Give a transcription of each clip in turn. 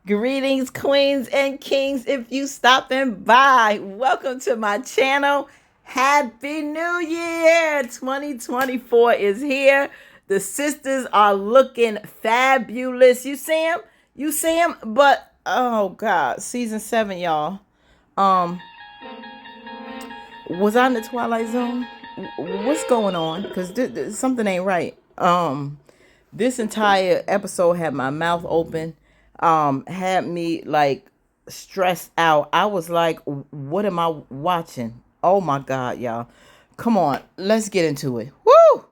Greetings, queens and kings. If you stopping by, welcome to my channel. Happy New Year! 2024 is here. The sisters are looking fabulous. You see them? You see them? But oh God, season 7, y'all. Um, was I in the Twilight Zone? What's going on? Because something ain't right. This entire episode had my mouth open, had me like stressed out. I was like, what am I watching? Oh my God, y'all. Come on, let's get into it. Woo!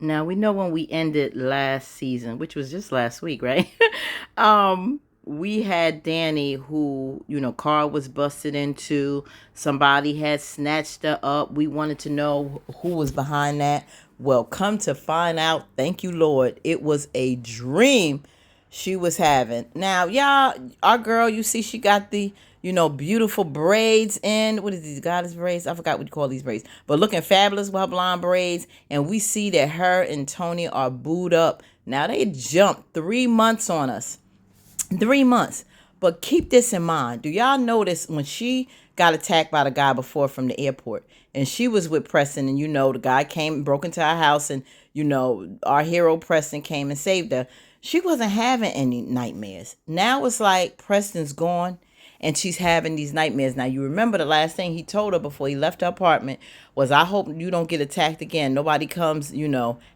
Now we know when we ended last season, which was just last week, right? We had Danny who, car was busted into. Somebody had snatched her up. We wanted to know who was behind that. Well, come to find out, thank you, Lord, it was a dream she was having. Now, y'all, our girl, you see, she got the, beautiful braids in. What is these goddess braids? I forgot what you call these braids. But looking fabulous with her blonde braids. And we see that her and Tony are booed up. Now, they jumped 3 months on us. 3 months. But keep this in mind. Do y'all notice when she got attacked by the guy before from the airport and she was with Preston and the guy came and broke into our house and our hero Preston came and saved her. She wasn't having any nightmares. Now it's like Preston's gone and she's having these nightmares. Now you remember the last thing he told her before he left her apartment was, I hope you don't get attacked again. Nobody comes,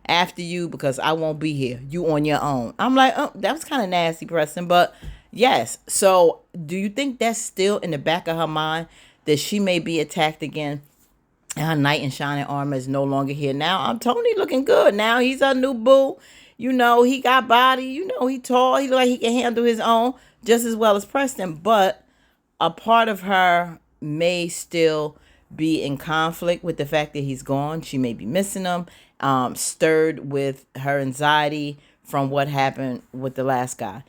after you because I won't be here. You on your own. I'm like, oh, that was kind of nasty, Preston. But yes. So do you think that's still in the back of her mind that she may be attacked again? And her knight in shining armor is no longer here. Now I'm Tony looking good. Now he's a new boo. He got body. He tall. He look like he can handle his own just as well as Preston. But a part of her may still be in conflict with the fact that he's gone. She may be missing him, stirred with her anxiety from what happened with the last guy.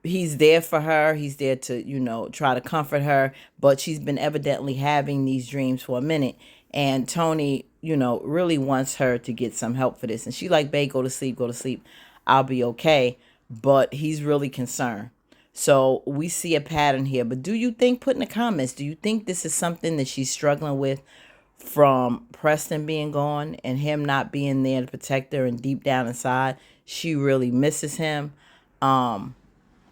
He's there for her. He's there to, try to comfort her. But she's been evidently having these dreams for a minute. And Tony, really wants her to get some help for this. And she like, babe, go to sleep, go to sleep. I'll be okay. But he's really concerned. So we see a pattern here. But do you think, put in the comments, do you think this is something that she's struggling with from Preston being gone and him not being there to protect her, and deep down inside, she really misses him? I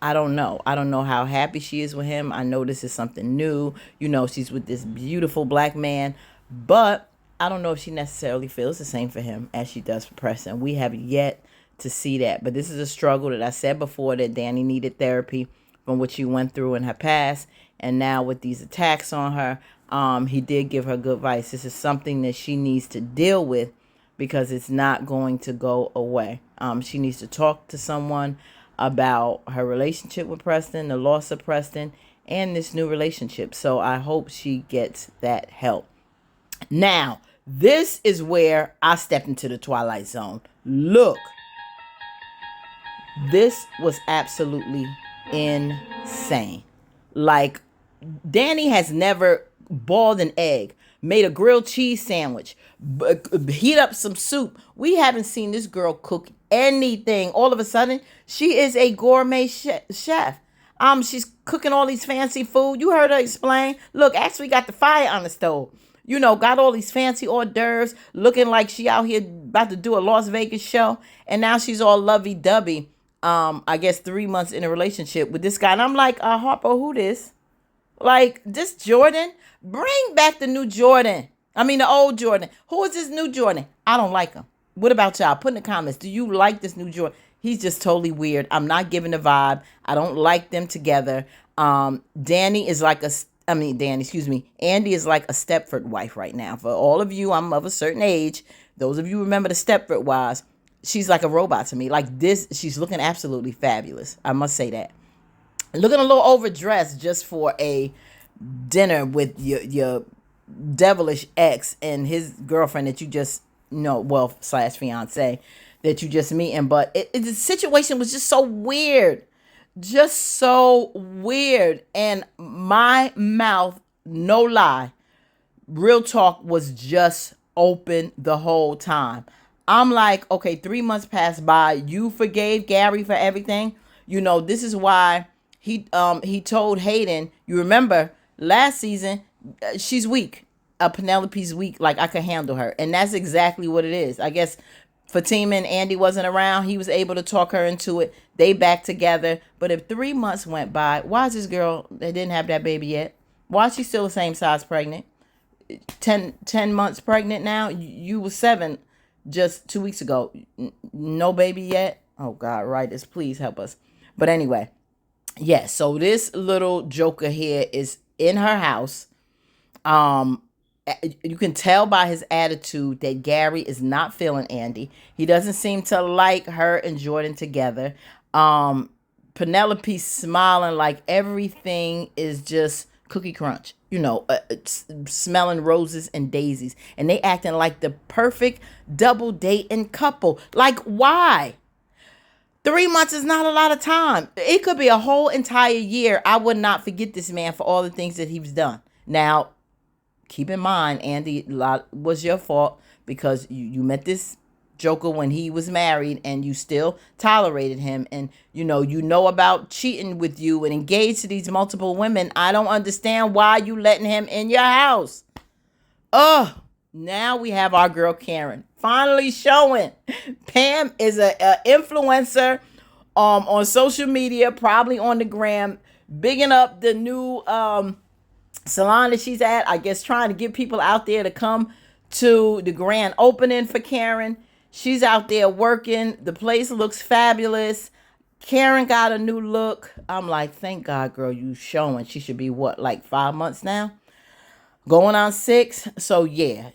don't know. I don't know how happy she is with him. I know this is something new. She's with this beautiful black man, but I don't know if she necessarily feels the same for him as she does for Preston. We have yet to see that. But this is a struggle that I said before, that Danny needed therapy from what she went through in her past. And now with these attacks on her, he did give her good advice. This is something that she needs to deal with because it's not going to go away. She needs to talk to someone about her relationship with Preston, the loss of Preston, and this new relationship. So I hope she gets that help. Now, this is where I stepped into the Twilight Zone. Look, this was absolutely insane. Like, Danny has never boiled an egg, made a grilled cheese sandwich, heat up some soup. We haven't seen this girl cook anything. All of a sudden, she is a gourmet chef. She's cooking all these fancy food. You heard her explain. Look, actually got the fire on the stove. Got all these fancy hors d'oeuvres, looking like she out here about to do a Las Vegas show. And now she's all lovey-dovey. I guess 3 months in a relationship with this guy. And I'm like, Harper, who this? Like, this Jordan? Bring back the new Jordan. I mean, the old Jordan. Who is this new Jordan? I don't like him. What about y'all? Put in the comments. Do you like this new Jordan? He's just totally weird. I'm not giving the vibe. I don't like them together. Danny is like Andy is like a Stepford wife right now. For all of you, I'm of a certain age. Those of you remember the Stepford wives. She's like a robot to me. Like this, she's looking absolutely fabulous. I must say that. Looking a little overdressed just for a dinner with your devilish ex and his girlfriend that you just no, well, slash fiance that you just meeting. But the situation was just so weird. Just so weird. And my mouth, no lie, real talk, was just open the whole time. I'm like, okay, 3 months passed by. You forgave Gary for everything. This is why he told Hayden. You remember last season, she's weak. Penelope's weak. Like, I could handle her, and that's exactly what it is. I guess Fatima and Andy wasn't around. He was able to talk her into it. They back together. But if 3 months went by, why is this girl that didn't have that baby yet? Why is she still the same size pregnant? 10 months pregnant now. You was 7 just 2 weeks ago. No baby yet. Oh God, writers, please help us. But anyway, yes. So this little joker here is in her house. You can tell by his attitude that Gary is not feeling Andy. He doesn't seem to like her and Jordan together. Penelope's smiling like everything is just cookie crunch, smelling roses and daisies. And they acting like the perfect double dating couple. Like, why? 3 months is not a lot of time. It could be a whole entire year. I would not forget this man for all the things that he's done. Now, keep in mind, Andy, a lot was your fault because you met this joker when he was married and you still tolerated him, and you know about cheating with you and engaged to these multiple women. I don't understand why you letting him in your house. Now we have our girl Karen finally showing. Pam is a influencer on social media, probably on the gram, bigging up the new salon that she's at. I guess trying to get people out there to come to the grand opening for Karen. She's out there working. The place looks fabulous. Karen got a new look. I'm like, thank God, girl, you showing. She should be what, like 5 months now? Going on 6. So yeah,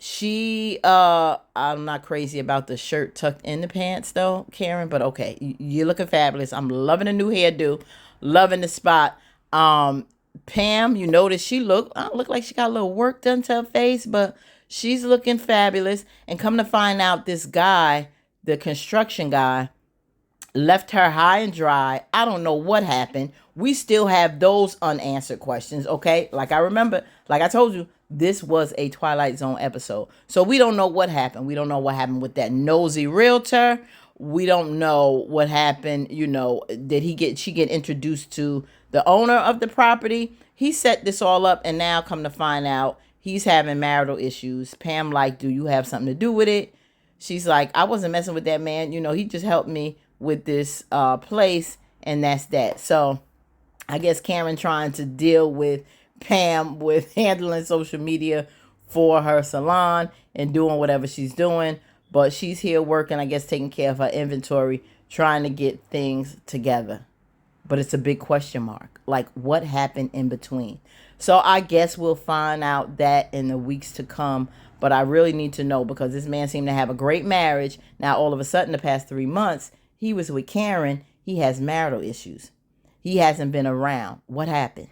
I'm not crazy about the shirt tucked in the pants though, Karen, but okay. You're looking fabulous. I'm loving the new hairdo. Loving the spot. Pam, you notice she look like she got a little work done to her face, but she's looking fabulous. And come to find out, this guy, the construction guy, left her high and dry. I don't know what happened. We still have those unanswered questions, okay? Like I told you, this was a Twilight Zone episode. So we don't know what happened. We don't know what happened with that nosy realtor. We don't know what happened, did she get introduced to the owner of the property? He set this all up, and now come to find out he's having marital issues. Pam like, do you have something to do with it? She's like, I wasn't messing with that man. He just helped me with this place, and that's that. So I guess Karen trying to deal with Pam with handling social media for her salon and doing whatever she's doing. But she's here working, I guess, taking care of her inventory, trying to get things together. But it's a big question mark. Like, what happened in between? So I guess we'll find out that in the weeks to come. But I really need to know, because this man seemed to have a great marriage. Now, all of a sudden, the past 3 months, he was with Karen. He has marital issues. He hasn't been around. What happened?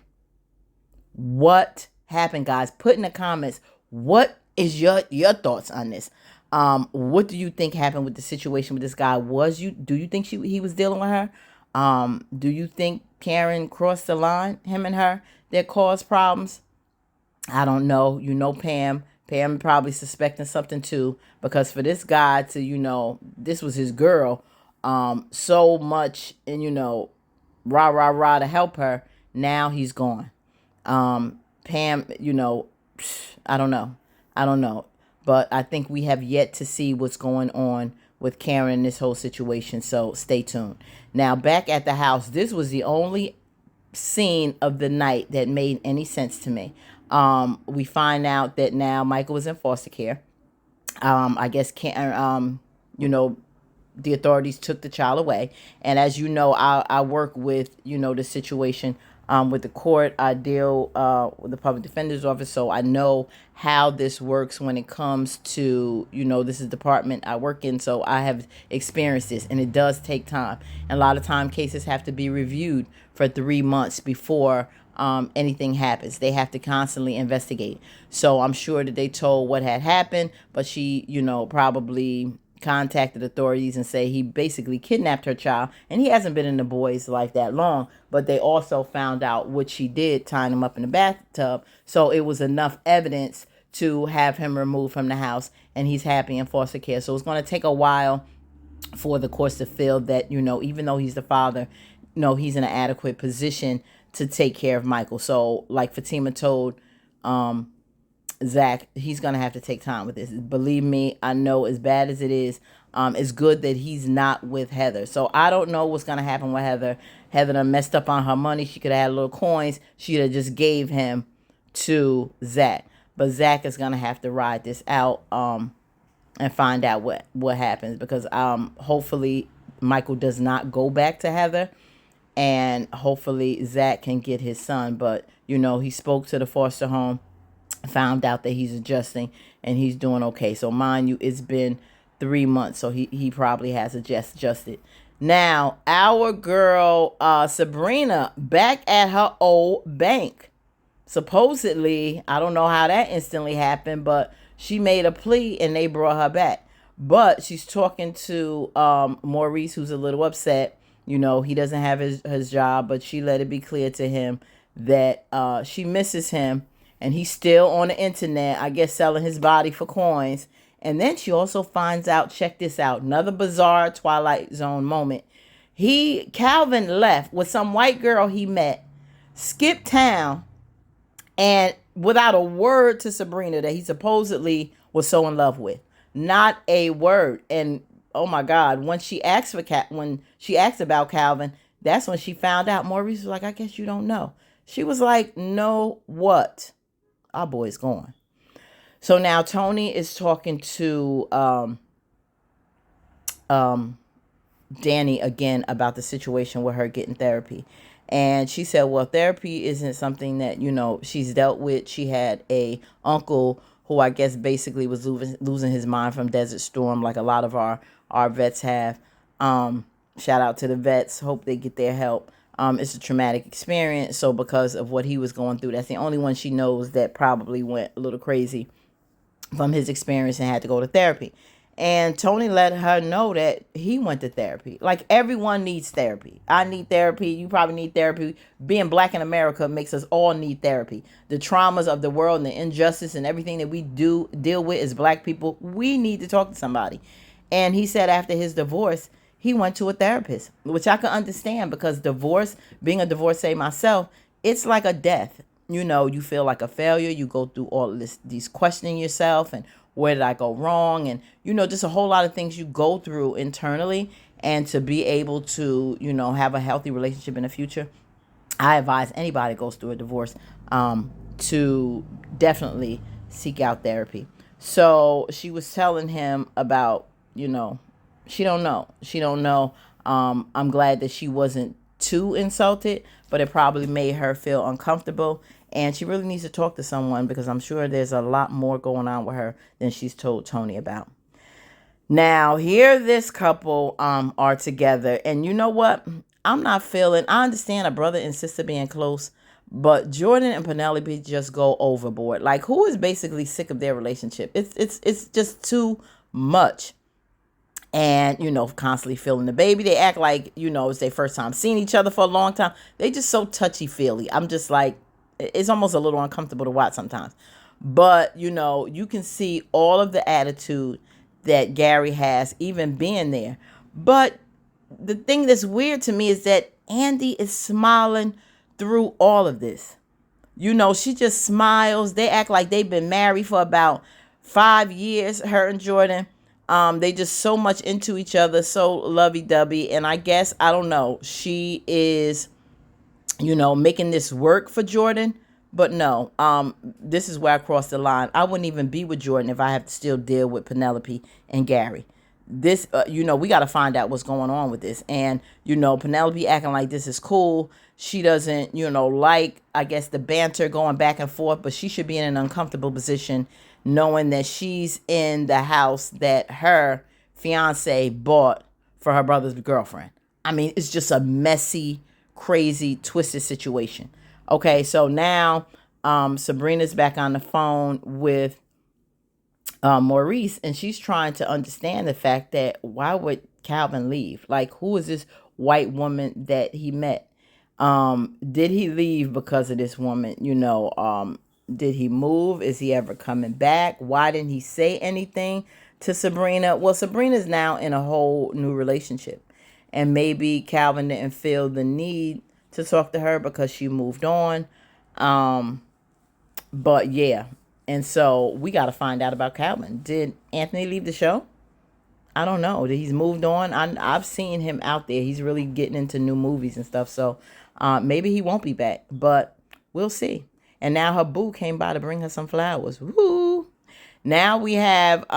What happened, guys? Put in the comments, what is your thoughts on this? What do you think happened with the situation with this guy? Do you think he was dealing with her? Do you think Karen crossed the line, him and her, that caused problems? I don't know. Pam probably suspecting something too, because for this guy to, this was his girl, so much, and rah to help her. Now he's gone. Pam, I don't know. But I think we have yet to see what's going on with Karen in this whole situation. So stay tuned. Now, back at the house, this was the only scene of the night that made any sense to me. We find out that now Michael was in foster care. I guess Karen, the authorities took the child away. And as you know, I work with, the situation with the court. I deal with the public defender's office, so I know how this works when it comes to, this is the department I work in, so I have experienced this, and it does take time. And a lot of time cases have to be reviewed for 3 months before anything happens. They have to constantly investigate. So I'm sure that they told what had happened, but she, probably contacted authorities and say he basically kidnapped her child. And he hasn't been in the boy's life that long, but they also found out what she did, tying him up in the bathtub. So it was enough evidence to have him removed from the house, and he's happy in foster care. So it's going to take a while for the courts to feel that, even though he's the father, he's in an adequate position to take care of Michael. So like Fatima told Zach, he's going to have to take time with this. Believe me, I know, as bad as it is, it's good that he's not with Heather. So I don't know what's going to happen with Heather. Heather done messed up on her money. She could have had little coins. She'd have just gave him to Zach. But Zach is going to have to ride this out and find out what happens, because hopefully Michael does not go back to Heather, and hopefully Zach can get his son. But he spoke to the foster home, found out that he's adjusting and he's doing okay. So mind you, it's been 3 months, so he probably has adjusted. Now our girl Sabrina back at her old bank. Supposedly, I don't know how that instantly happened, but she made a plea and they brought her back. But she's talking to Maurice, who's a little upset. He doesn't have his job, but she let it be clear to him that she misses him, and he's still on the internet, I guess, selling his body for coins. And then she also finds out, check this out, another bizarre Twilight Zone moment. Calvin left with some white girl he met, skipped town, and without a word to Sabrina that he supposedly was so in love with. Not a word. And oh my God, when she asked about Calvin, that's when she found out. Maurice was like, I guess you don't know. She was like, no, what? Our boy's gone. So now Tony is talking to Danni again about the situation with her getting therapy. And she said, well, therapy isn't something that, she's dealt with. She had a uncle who I guess basically was losing his mind from Desert Storm, like a lot of our vets have. Shout out to the vets. Hope they get their help. It's a traumatic experience. So because of what he was going through, that's the only one she knows that probably went a little crazy from his experience and had to go to therapy. And Tony let her know that he went to therapy. Like, everyone needs therapy. I need therapy. You probably need therapy. Being black in America makes us all need therapy. The traumas of the world and the injustice and everything that we do deal with as black people, we need to talk to somebody. And he said after his divorce, he went to a therapist, which I can understand, because being a divorcee myself, it's like a death. You feel like a failure. You go through all of these questioning yourself and where did I go wrong? And, just a whole lot of things you go through internally. And to be able to, have a healthy relationship in the future, I advise anybody goes through a divorce to definitely seek out therapy. So she was telling him about, she don't know. She don't know. I'm glad that she wasn't too insulted, but it probably made her feel uncomfortable. And she really needs to talk to someone, because I'm sure there's a lot more going on with her than she's told Tony about. Now, here this couple are together. And you know what? I understand a brother and sister being close, but Jordan and Penelope just go overboard. Like, who is basically sick of their relationship? It's just too much. And, constantly feeling the baby. They act like, it's their first time seeing each other for a long time. They just so touchy-feely. I'm just like, it's almost a little uncomfortable to watch sometimes. But, you can see all of the attitude that Gary has, even being there. But the thing that's weird to me is that Andy is smiling through all of this. She just smiles. They act like they've been married for about 5 years, her and Jordan. They just so much into each other, so lovey-dovey. And I guess, I don't know, she is, making this work for Jordan. But no, this is where I crossed the line. I wouldn't even be with Jordan if I have to still deal with Penelope and Gary. This, we got to find out what's going on with this. And, Penelope acting like this is cool. She doesn't, like, I guess, the banter going back and forth, but she should be in an uncomfortable position knowing that she's in the house that her fiance bought for her brother's girlfriend. I mean, it's just a messy, crazy, twisted situation. Okay, so now Sabrina's back on the phone with Maurice, and she's trying to understand the fact that why would Calvin leave? Like, who is this white woman that he met? Did he leave because of this woman? Did he move? Is he ever coming back? Why didn't he say anything to Sabrina? Well, Sabrina's now in a whole new relationship, and maybe Calvin didn't feel the need to talk to her because she moved on. Um, but yeah, and so we got to find out about Calvin. Did Anthony leave the show? I don't know. He's moved on. I've seen him out there. He's really getting into new movies and stuff. So maybe he won't be back, but we'll see. And now her boo came by to bring her some flowers. Woo! Now we have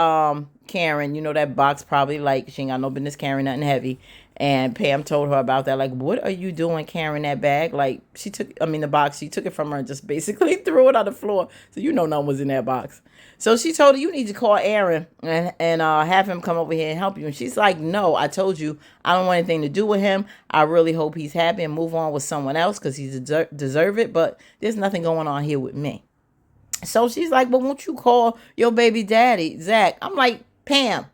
Karen. You know that box probably like she ain't got no business carrying nothing heavy. And Pam told her about that. Like, what are you doing carrying that bag? Like, the box, she took it from her and just basically threw it on the floor. So you know nothing was in that box. So she told her, you need to call Aaron and have him come over here and help you. And she's like, no, I told you, I don't want anything to do with him. I really hope he's happy and move on with someone else because he deserve it. But there's nothing going on here with me. So she's like, well, won't you call your baby daddy, Zach? I'm like, Pam,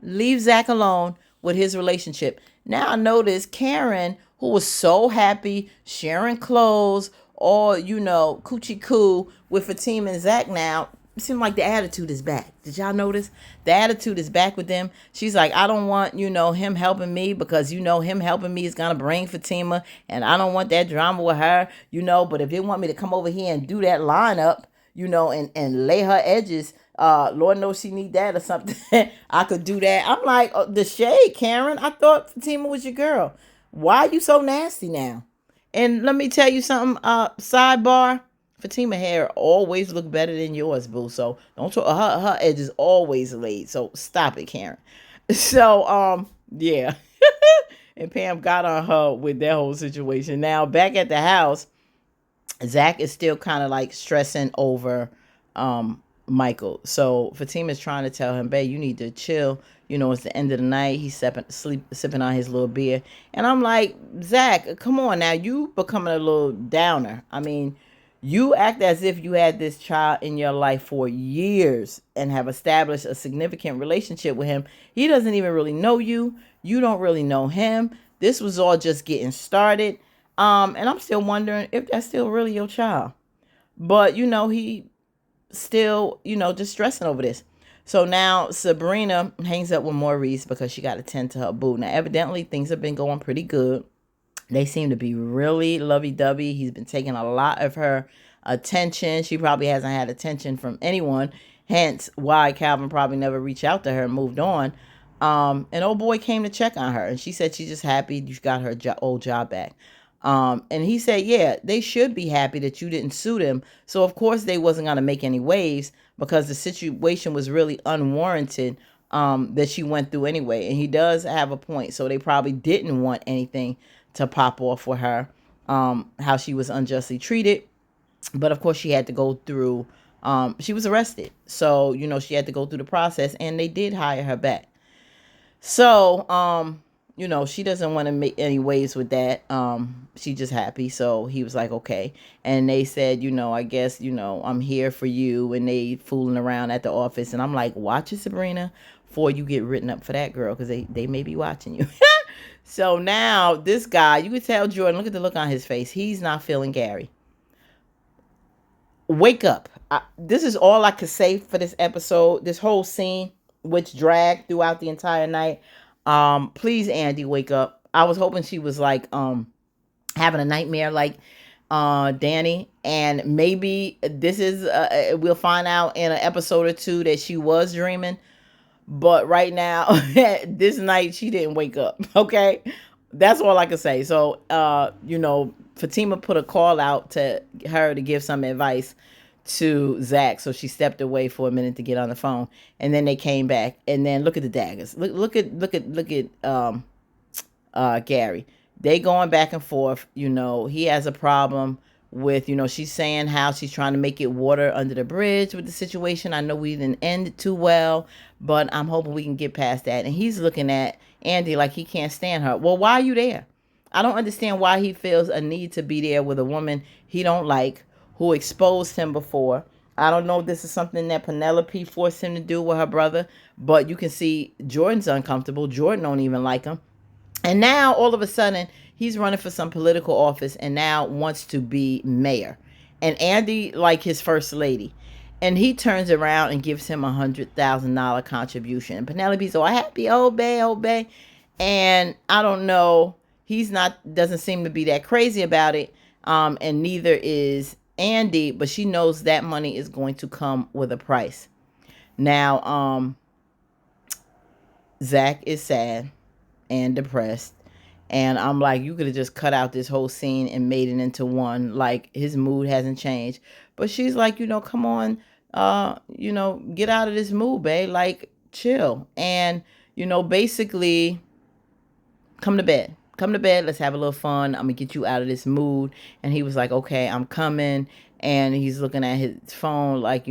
leave Zach alone with his relationship. Now I notice Karen, who was so happy, sharing clothes, all, coochie coo with Fatima and Zach now, it seems like the attitude is back. Did y'all notice? The attitude is back with them. She's like, I don't want, him helping me because, him helping me is going to bring Fatima. And I don't want that drama with her, but if they want me to come over here and do that lineup, and lay her edges, Lord knows she need that or something. I could do that. I'm like, oh, the shade, Karen. I thought Fatima was your girl. Why are you so nasty now? And let me tell you something. Sidebar. Fatima hair always look better than yours, boo. So don't her edges always laid. So stop it, Karen. So yeah. And Pam got on her with that whole situation. Now back at the house, Zach is still kind of like stressing over Michael. So Fatima's trying to tell him, babe, you need to chill. It's the end of the night. He's sipping on his little beer. And I'm like, Zach, come on now. You becoming a little downer. I mean, you act as if you had this child in your life for years and have established a significant relationship with him. He doesn't even really know you. You don't really know him. This was all just getting started. And I'm still wondering if that's still really your child. But, he still, just stressing over this. So now Sabrina hangs up with Maurice because she got to tend to her boo. Now, evidently, things have been going pretty good. They seem to be really lovey-dovey. He's been taking a lot of her attention. She probably hasn't had attention from anyone. Hence, why Calvin probably never reached out to her and moved on. And old boy came to check on her. And she said she's just happy you got her old job back. And he said, yeah, they should be happy that you didn't sue them. So, of course, they wasn't going to make any waves because the situation was really unwarranted that she went through anyway. And he does have a point. So they probably didn't want anything to pop off with her, how she was unjustly treated. But, of course, she had to go through, she was arrested. So, she had to go through the process and they did hire her back. So, she doesn't want to make any waves with that. She just happy. So he was like, okay. And they said, I guess, I'm here for you. And they fooling around at the office. And I'm like, watch it, Sabrina, before you get written up for that girl. Because they may be watching you. So now this guy, you could tell Jordan, look at the look on his face. He's not feeling Gary. Wake up. This is all I could say for this episode. This whole scene, which dragged throughout the entire night. Please, Andy, wake up. I was hoping she was like having a nightmare like Danny, and maybe this is we'll find out in an episode or two that she was dreaming. But right now, this night she didn't wake up. Okay, that's all I can say. So Fatima put a call out to her to give some advice to Zach, so she stepped away for a minute to get on the phone, and then they came back. And then look at the daggers. Look at Gary. They going back and forth. He has a problem with, she's saying how she's trying to make it water under the bridge with the situation. I know we didn't end it too well, but I'm hoping we can get past that. And he's looking at Andy like he can't stand her. Well, why are you there? I don't understand why he feels a need to be there with a woman he don't like, who exposed him before. I don't know if this is something that Penelope forced him to do with her brother, but you can see Jordan's uncomfortable. Jordan don't even like him. And now all of a sudden he's running for some political office and now wants to be mayor. And Andy like his first lady. And he turns around and gives him $100,000 contribution. And Penelope's all happy, obey, obey. And I don't know. He's not, doesn't seem to be that crazy about it. And neither is Andy, but she knows that money is going to come with a price. Now, Zach is sad and depressed. And I'm like, you could have just cut out this whole scene and made it into one. Like, his mood hasn't changed. But she's like, come on, get out of this mood, babe. Like, chill. And, basically, come to bed. Come to bed. Let's have a little fun. I'm going to get you out of this mood. And he was like, okay, I'm coming. And he's looking at his phone like,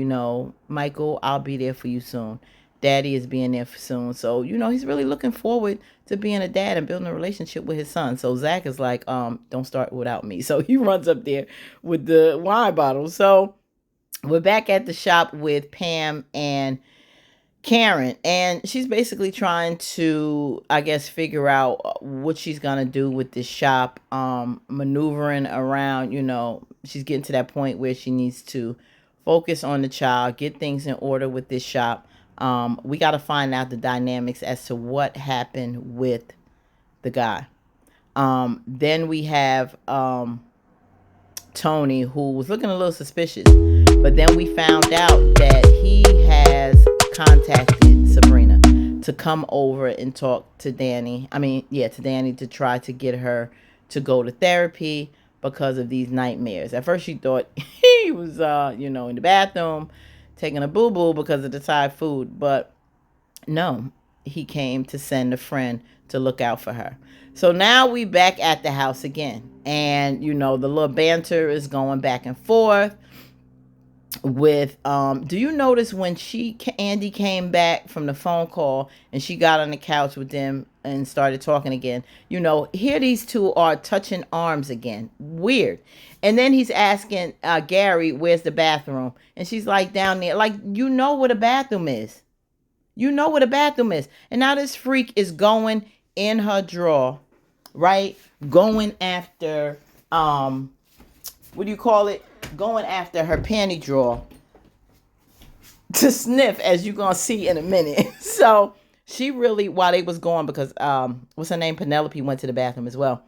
Michael, I'll be there for you soon. Daddy is being there soon. So, he's really looking forward to being a dad and building a relationship with his son. So Zach is like, don't start without me. So he runs up there with the wine bottle. So we're back at the shop with Pam and Karen, and she's basically trying to, I guess, figure out what she's gonna do with this shop, maneuvering around. She's getting to that point where she needs to focus on the child, get things in order with this shop. We got to find out the dynamics as to what happened with the guy. Then we have Tony, who was looking a little suspicious, but then we found out that he has contacted Sabrina to come over and talk to Danni. To Danni, to try to get her to go to therapy because of these nightmares. At first she thought he was, in the bathroom taking a boo-boo because of the Thai food, but no, he came to send a friend to look out for her. So now we back at the house again, and the little banter is going back and forth with do you notice when Andy came back from the phone call and she got on the couch with them and started talking again, here these two are touching arms again. Weird. And then he's asking Gary, where's the bathroom? And she's like, down there. Like, what a bathroom is. What a bathroom is. And now this freak is going in her drawer, right? Going after what do you call it? Going after her panty drawer to sniff, as you're going to see in a minute. So she really, while they was going, because what's her name? Penelope went to the bathroom as well.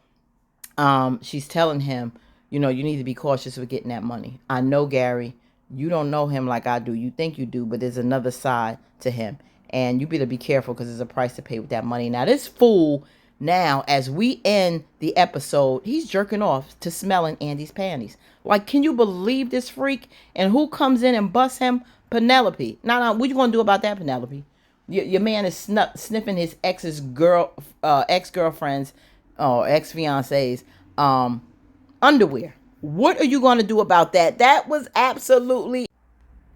She's telling him, you need to be cautious with getting that money. I know, Gary, you don't know him like I do. You think you do, but there's another side to him. And you better be careful because there's a price to pay with that money. Now, this fool, now, as we end the episode, he's jerking off to smelling Andy's panties. Like, can you believe this freak? And who comes in and busts him? Penelope. Now, what you going to do about that, Penelope? Your man is sniffing his ex-girlfriend's or ex-fiance's underwear. What are you going to do about that? That was absolutely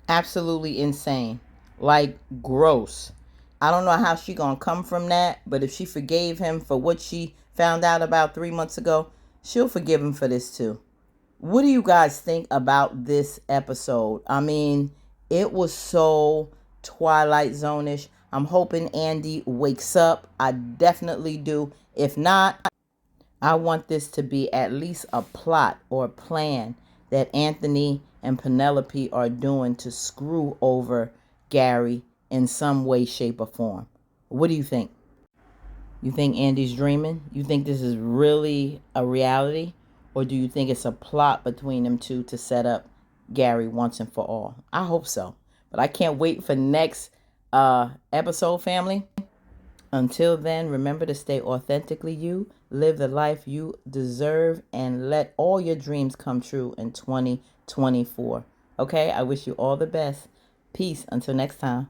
insane. Like, gross. I don't know how she gonna come from that, but if she forgave him for what she found out about 3 months ago, she'll forgive him for this too. What do you guys think about this episode? It was so Twilight Zone-ish. I'm hoping Andy wakes up. I definitely do. If not, I want this to be at least a plot or a plan that Anthony and Penelope are doing to screw over Gary in some way, shape, or form. What do you think? You think Andy's dreaming? You think this is really a reality? Or do you think it's a plot between them two to set up Gary once and for all? I hope so. But I can't wait for next episode, family. Until then, remember to stay authentically you, live the life you deserve, and let all your dreams come true in 2024. Okay? I wish you all the best. Peace until next time.